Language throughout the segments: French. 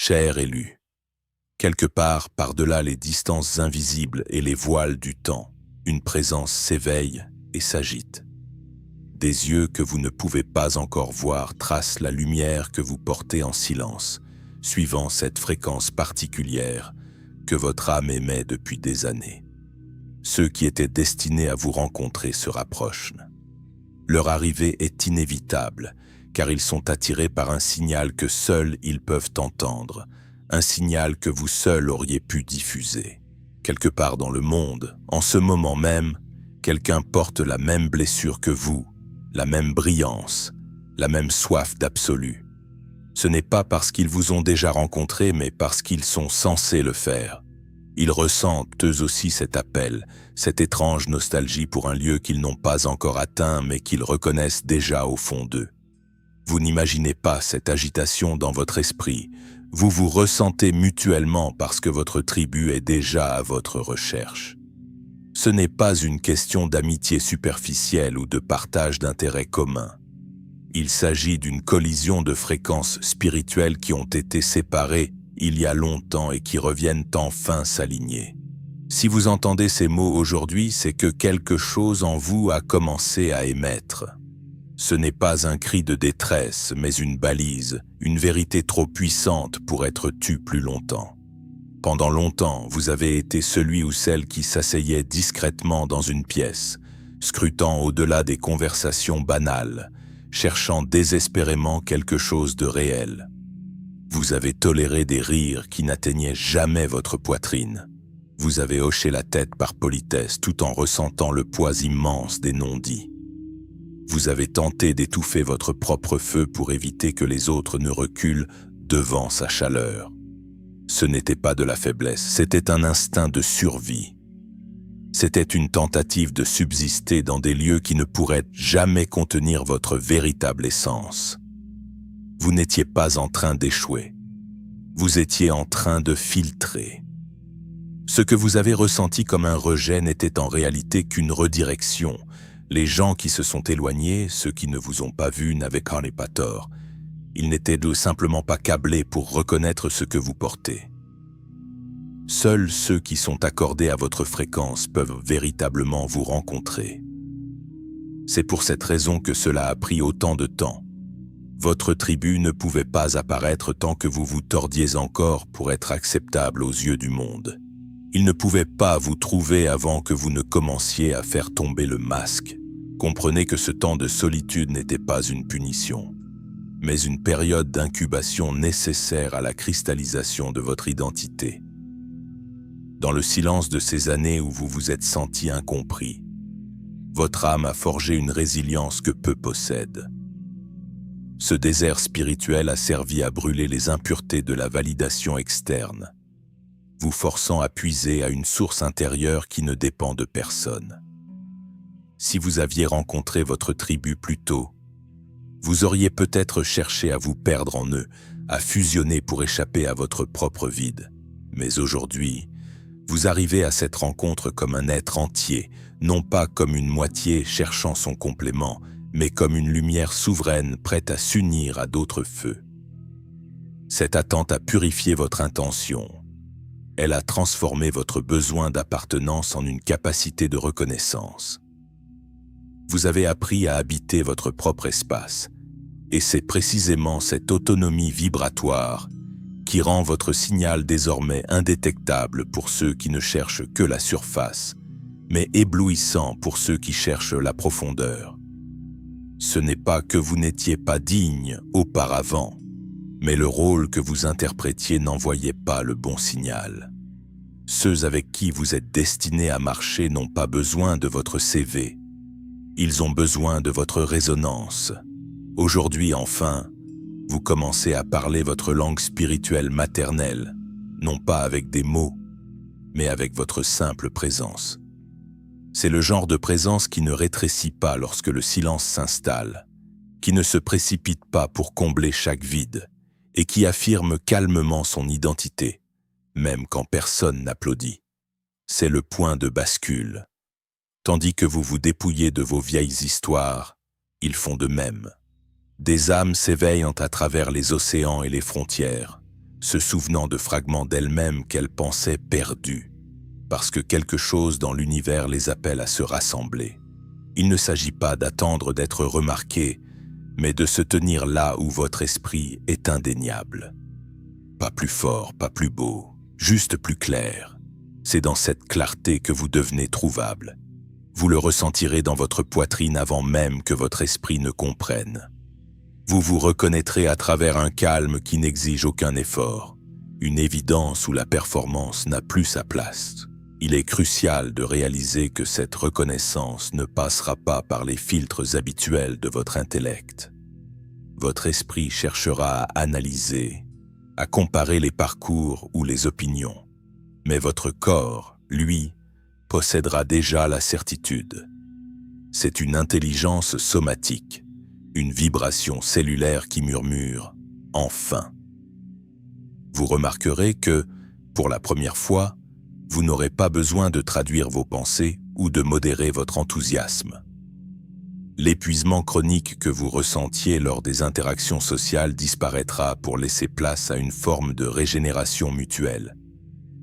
Cher élu, quelque part par-delà les distances invisibles et les voiles du temps, une présence s'éveille et s'agite. Des yeux que vous ne pouvez pas encore voir tracent la lumière que vous portez en silence, suivant cette fréquence particulière que votre âme émet depuis des années. Ceux qui étaient destinés à vous rencontrer se rapprochent. Leur arrivée est inévitable, car ils sont attirés par un signal que seuls ils peuvent entendre, un signal que vous seuls auriez pu diffuser. Quelque part dans le monde, en ce moment même, quelqu'un porte la même blessure que vous, la même brillance, la même soif d'absolu. Ce n'est pas parce qu'ils vous ont déjà rencontré, mais parce qu'ils sont censés le faire. Ils ressentent eux aussi cet appel, cette étrange nostalgie pour un lieu qu'ils n'ont pas encore atteint, mais qu'ils reconnaissent déjà au fond d'eux. Vous n'imaginez pas cette agitation dans votre esprit. Vous vous ressentez mutuellement parce que votre tribu est déjà à votre recherche. Ce n'est pas une question d'amitié superficielle ou de partage d'intérêts communs. Il s'agit d'une collision de fréquences spirituelles qui ont été séparées il y a longtemps et qui reviennent enfin s'aligner. Si vous entendez ces mots aujourd'hui, c'est que quelque chose en vous a commencé à émettre. Ce n'est pas un cri de détresse, mais une balise, une vérité trop puissante pour être tue plus longtemps. Pendant longtemps, vous avez été celui ou celle qui s'asseyait discrètement dans une pièce, scrutant au-delà des conversations banales, cherchant désespérément quelque chose de réel. Vous avez toléré des rires qui n'atteignaient jamais votre poitrine. Vous avez hoché la tête par politesse tout en ressentant le poids immense des non-dits. Vous avez tenté d'étouffer votre propre feu pour éviter que les autres ne reculent devant sa chaleur. Ce n'était pas de la faiblesse, c'était un instinct de survie. C'était une tentative de subsister dans des lieux qui ne pourraient jamais contenir votre véritable essence. Vous n'étiez pas en train d'échouer. Vous étiez en train de filtrer. Ce que vous avez ressenti comme un rejet n'était en réalité qu'une redirection. Les gens qui se sont éloignés, ceux qui ne vous ont pas vu, n'avaient pas tort. Ils n'étaient simplement pas câblés pour reconnaître ce que vous portez. Seuls ceux qui sont accordés à votre fréquence peuvent véritablement vous rencontrer. C'est pour cette raison que cela a pris autant de temps. Votre tribu ne pouvait pas apparaître tant que vous vous tordiez encore pour être acceptable aux yeux du monde. Il ne pouvait pas vous trouver avant que vous ne commenciez à faire tomber le masque. Comprenez que ce temps de solitude n'était pas une punition, mais une période d'incubation nécessaire à la cristallisation de votre identité. Dans le silence de ces années où vous vous êtes senti incompris, votre âme a forgé une résilience que peu possèdent. Ce désert spirituel a servi à brûler les impuretés de la validation externe, vous forçant à puiser à une source intérieure qui ne dépend de personne. Si vous aviez rencontré votre tribu plus tôt, vous auriez peut-être cherché à vous perdre en eux, à fusionner pour échapper à votre propre vide. Mais aujourd'hui, vous arrivez à cette rencontre comme un être entier, non pas comme une moitié cherchant son complément, mais comme une lumière souveraine prête à s'unir à d'autres feux. Cette attente a purifié votre intention. Elle a transformé votre besoin d'appartenance en une capacité de reconnaissance. Vous avez appris à habiter votre propre espace, et c'est précisément cette autonomie vibratoire qui rend votre signal désormais indétectable pour ceux qui ne cherchent que la surface, mais éblouissant pour ceux qui cherchent la profondeur. Ce n'est pas que vous n'étiez pas digne auparavant, mais le rôle que vous interprétiez n'envoyait pas le bon signal. Ceux avec qui vous êtes destinés à marcher n'ont pas besoin de votre CV. Ils ont besoin de votre résonance. Aujourd'hui, enfin, vous commencez à parler votre langue spirituelle maternelle, non pas avec des mots, mais avec votre simple présence. C'est le genre de présence qui ne rétrécit pas lorsque le silence s'installe, qui ne se précipite pas pour combler chaque vide, et qui affirme calmement son identité, même quand personne n'applaudit. C'est le point de bascule. Tandis que vous vous dépouillez de vos vieilles histoires, ils font de même. Des âmes s'éveillent à travers les océans et les frontières, se souvenant de fragments d'elles-mêmes qu'elles pensaient perdus, parce que quelque chose dans l'univers les appelle à se rassembler. Il ne s'agit pas d'attendre d'être remarqué, mais de se tenir là où votre esprit est indéniable. Pas plus fort, pas plus beau, juste plus clair. C'est dans cette clarté que vous devenez trouvable. Vous le ressentirez dans votre poitrine avant même que votre esprit ne comprenne. Vous vous reconnaîtrez à travers un calme qui n'exige aucun effort, une évidence où la performance n'a plus sa place. Il est crucial de réaliser que cette reconnaissance ne passera pas par les filtres habituels de votre intellect. Votre esprit cherchera à analyser, à comparer les parcours ou les opinions. Mais votre corps, lui, possédera déjà la certitude. C'est une intelligence somatique, une vibration cellulaire qui murmure « enfin ». Vous remarquerez que, pour la première fois, vous n'aurez pas besoin de traduire vos pensées ou de modérer votre enthousiasme. L'épuisement chronique que vous ressentiez lors des interactions sociales disparaîtra pour laisser place à une forme de régénération mutuelle.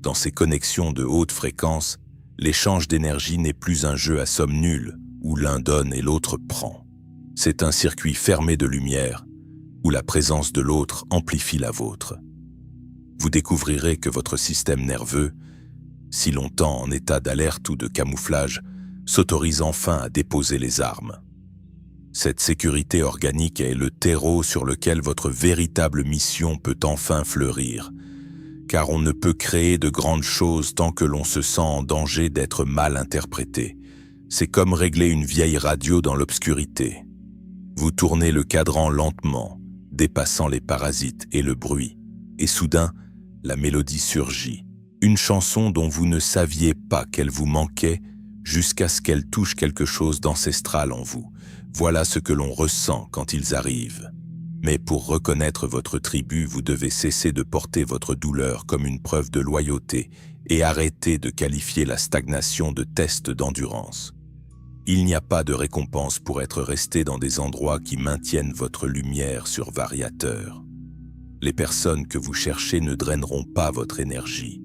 Dans ces connexions de haute fréquence, l'échange d'énergie n'est plus un jeu à somme nulle, où l'un donne et l'autre prend. C'est un circuit fermé de lumière, où la présence de l'autre amplifie la vôtre. Vous découvrirez que votre système nerveux, si longtemps en état d'alerte ou de camouflage, s'autorise enfin à déposer les armes. Cette sécurité organique est le terreau sur lequel votre véritable mission peut enfin fleurir, car on ne peut créer de grandes choses tant que l'on se sent en danger d'être mal interprété. C'est comme régler une vieille radio dans l'obscurité. Vous tournez le cadran lentement, dépassant les parasites et le bruit, et soudain, la mélodie surgit. Une chanson dont vous ne saviez pas qu'elle vous manquait jusqu'à ce qu'elle touche quelque chose d'ancestral en vous. Voilà ce que l'on ressent quand ils arrivent. Mais pour reconnaître votre tribu, vous devez cesser de porter votre douleur comme une preuve de loyauté et arrêter de qualifier la stagnation de test d'endurance. Il n'y a pas de récompense pour être resté dans des endroits qui maintiennent votre lumière sur variateur. Les personnes que vous cherchez ne draineront pas votre énergie.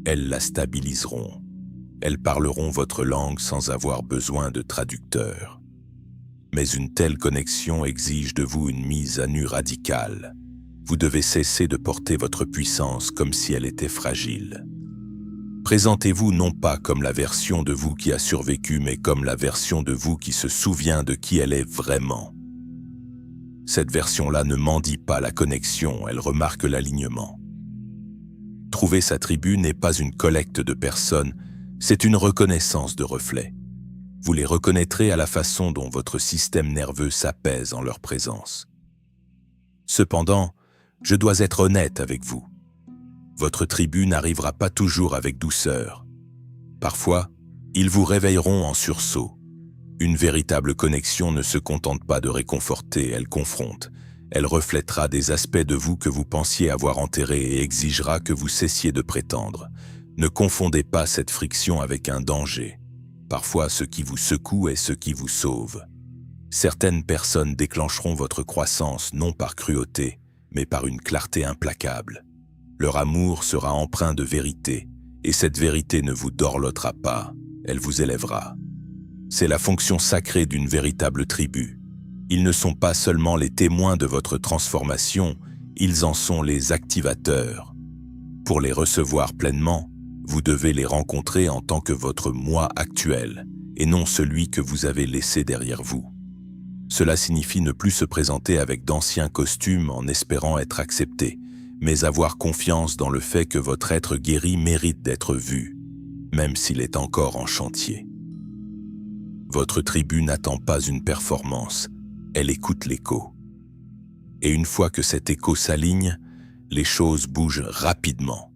Elles la stabiliseront. Elles parleront votre langue sans avoir besoin de traducteur. Mais une telle connexion exige de vous une mise à nu radicale. Vous devez cesser de porter votre puissance comme si elle était fragile. Présentez-vous non pas comme la version de vous qui a survécu, mais comme la version de vous qui se souvient de qui elle est vraiment. Cette version-là ne mendie pas la connexion, elle remarque l'alignement. Trouver sa tribu n'est pas une collecte de personnes, c'est une reconnaissance de reflets. Vous les reconnaîtrez à la façon dont votre système nerveux s'apaise en leur présence. Cependant, je dois être honnête avec vous. Votre tribu n'arrivera pas toujours avec douceur. Parfois, ils vous réveilleront en sursaut. Une véritable connexion ne se contente pas de réconforter, elle confronte. Elle reflètera des aspects de vous que vous pensiez avoir enterrés et exigera que vous cessiez de prétendre. Ne confondez pas cette friction avec un danger. Parfois, ce qui vous secoue est ce qui vous sauve. Certaines personnes déclencheront votre croissance non par cruauté, mais par une clarté implacable. Leur amour sera empreint de vérité, et cette vérité ne vous dorlotera pas, elle vous élèvera. C'est la fonction sacrée d'une véritable tribu. Ils ne sont pas seulement les témoins de votre transformation, ils en sont les activateurs. Pour les recevoir pleinement, vous devez les rencontrer en tant que votre moi actuel, et non celui que vous avez laissé derrière vous. Cela signifie ne plus se présenter avec d'anciens costumes en espérant être accepté, mais avoir confiance dans le fait que votre être guéri mérite d'être vu, même s'il est encore en chantier. Votre tribu n'attend pas une performance, elle écoute l'écho. Et une fois que cet écho s'aligne, les choses bougent rapidement.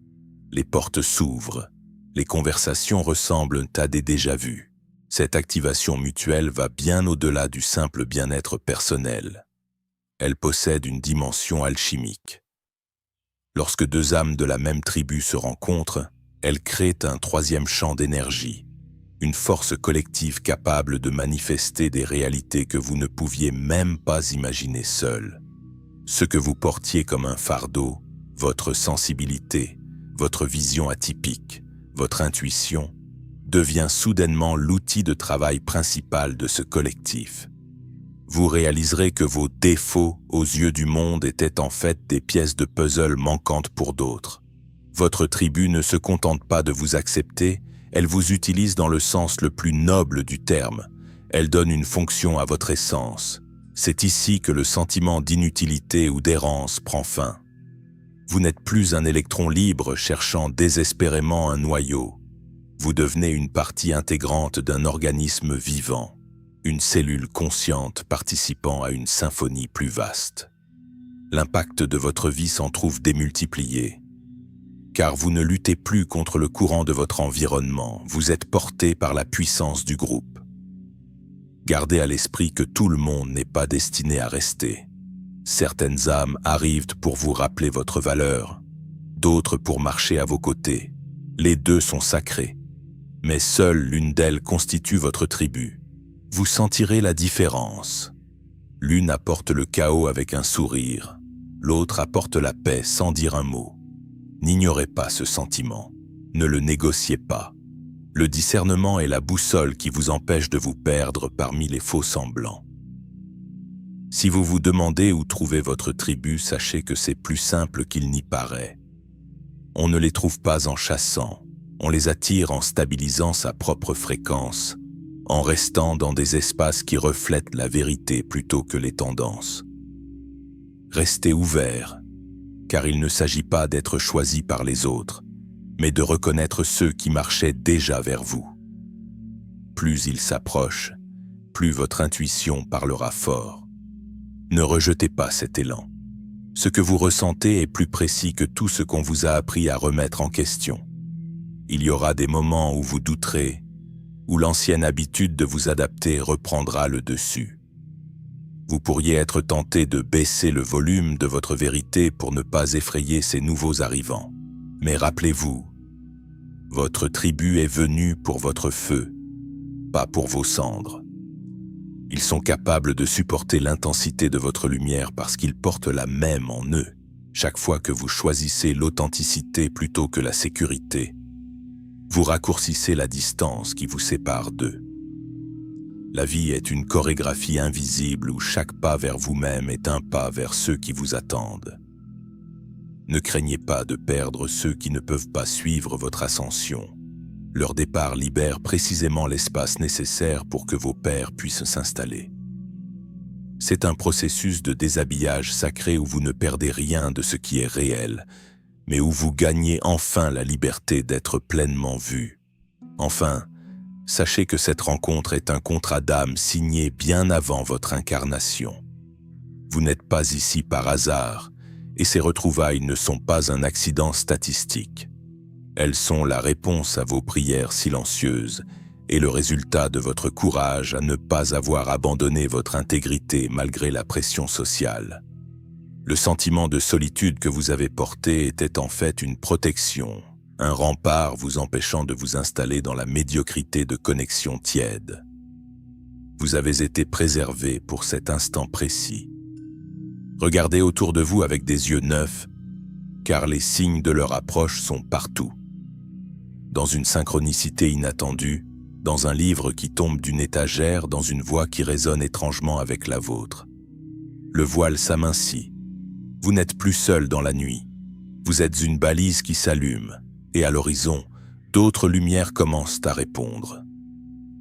Les portes s'ouvrent, les conversations ressemblent à des déjà-vus. Cette activation mutuelle va bien au-delà du simple bien-être personnel. Elle possède une dimension alchimique. Lorsque deux âmes de la même tribu se rencontrent, elles créent un troisième champ d'énergie, une force collective capable de manifester des réalités que vous ne pouviez même pas imaginer seul. Ce que vous portiez comme un fardeau, Votre sensibilité, votre vision atypique, votre intuition devient soudainement l'outil de travail principal de ce collectif. Vous réaliserez que vos défauts aux yeux du monde étaient en fait des pièces de puzzle manquantes pour d'autres. Votre tribu ne se contente pas de vous accepter, elle vous utilise dans le sens le plus noble du terme. Elle donne une fonction à votre essence. C'est ici que le sentiment d'inutilité ou d'errance prend fin. Vous n'êtes plus un électron libre cherchant désespérément un noyau. Vous devenez une partie intégrante d'un organisme vivant, une cellule consciente participant à une symphonie plus vaste. L'impact de votre vie s'en trouve démultiplié, car vous ne luttez plus contre le courant de votre environnement, vous êtes porté par la puissance du groupe. Gardez à l'esprit que tout le monde n'est pas destiné à rester. Certaines âmes arrivent pour vous rappeler votre valeur, d'autres pour marcher à vos côtés. Les deux sont sacrés, mais seule l'une d'elles constitue votre tribu. Vous sentirez la différence. L'une apporte le chaos avec un sourire, l'autre apporte la paix sans dire un mot. N'ignorez pas ce sentiment, ne le négociez pas. Le discernement est la boussole qui vous empêche de vous perdre parmi les faux semblants. Si vous vous demandez où trouver votre tribu, sachez que c'est plus simple qu'il n'y paraît. On ne les trouve pas en chassant, on les attire en stabilisant sa propre fréquence, en restant dans des espaces qui reflètent la vérité plutôt que les tendances. Restez ouverts, car il ne s'agit pas d'être choisi par les autres, mais de reconnaître ceux qui marchaient déjà vers vous. Plus ils s'approchent, plus votre intuition parlera fort. Ne rejetez pas cet élan. Ce que vous ressentez est plus précis que tout ce qu'on vous a appris à remettre en question. Il y aura des moments où vous douterez, où l'ancienne habitude de vous adapter reprendra le dessus. Vous pourriez être tenté de baisser le volume de votre vérité pour ne pas effrayer ces nouveaux arrivants. Mais rappelez-vous, votre tribu est venue pour votre feu, pas pour vos cendres. Ils sont capables de supporter l'intensité de votre lumière parce qu'ils portent la même en eux. Chaque fois que vous choisissez l'authenticité plutôt que la sécurité, vous raccourcissez la distance qui vous sépare d'eux. La vie est une chorégraphie invisible où chaque pas vers vous-même est un pas vers ceux qui vous attendent. Ne craignez pas de perdre ceux qui ne peuvent pas suivre votre ascension. Leur départ libère précisément l'espace nécessaire pour que vos pairs puissent s'installer. C'est un processus de déshabillage sacré où vous ne perdez rien de ce qui est réel, mais où vous gagnez enfin la liberté d'être pleinement vu. Enfin, sachez que cette rencontre est un contrat d'âme signé bien avant votre incarnation. Vous n'êtes pas ici par hasard, et ces retrouvailles ne sont pas un accident statistique. Elles sont la réponse à vos prières silencieuses et le résultat de votre courage à ne pas avoir abandonné votre intégrité malgré la pression sociale. Le sentiment de solitude que vous avez porté était en fait une protection, un rempart vous empêchant de vous installer dans la médiocrité de connexions tièdes. Vous avez été préservé pour cet instant précis. Regardez autour de vous avec des yeux neufs, car les signes de leur approche sont partout. Dans une synchronicité inattendue, dans un livre qui tombe d'une étagère, dans une voix qui résonne étrangement avec la vôtre. Le voile s'amincit. Vous n'êtes plus seul dans la nuit. Vous êtes une balise qui s'allume, et à l'horizon, d'autres lumières commencent à répondre.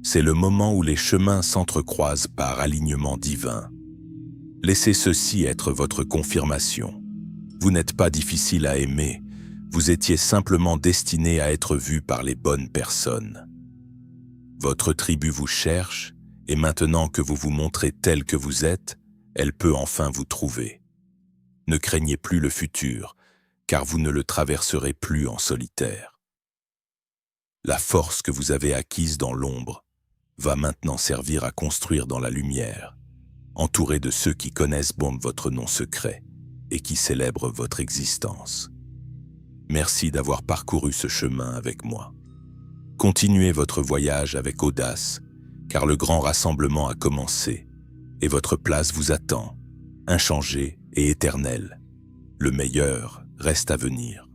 C'est le moment où les chemins s'entrecroisent par alignement divin. Laissez ceci être votre confirmation. Vous n'êtes pas difficile à aimer, vous étiez simplement destiné à être vu par les bonnes personnes. Votre tribu vous cherche, et maintenant que vous vous montrez tel que vous êtes, elle peut enfin vous trouver. Ne craignez plus le futur, car vous ne le traverserez plus en solitaire. La force que vous avez acquise dans l'ombre va maintenant servir à construire dans la lumière, entouré de ceux qui connaissent votre nom secret et qui célèbrent votre existence. Merci d'avoir parcouru ce chemin avec moi. Continuez votre voyage avec audace, car le grand rassemblement a commencé et votre place vous attend, inchangée et éternelle. Le meilleur reste à venir.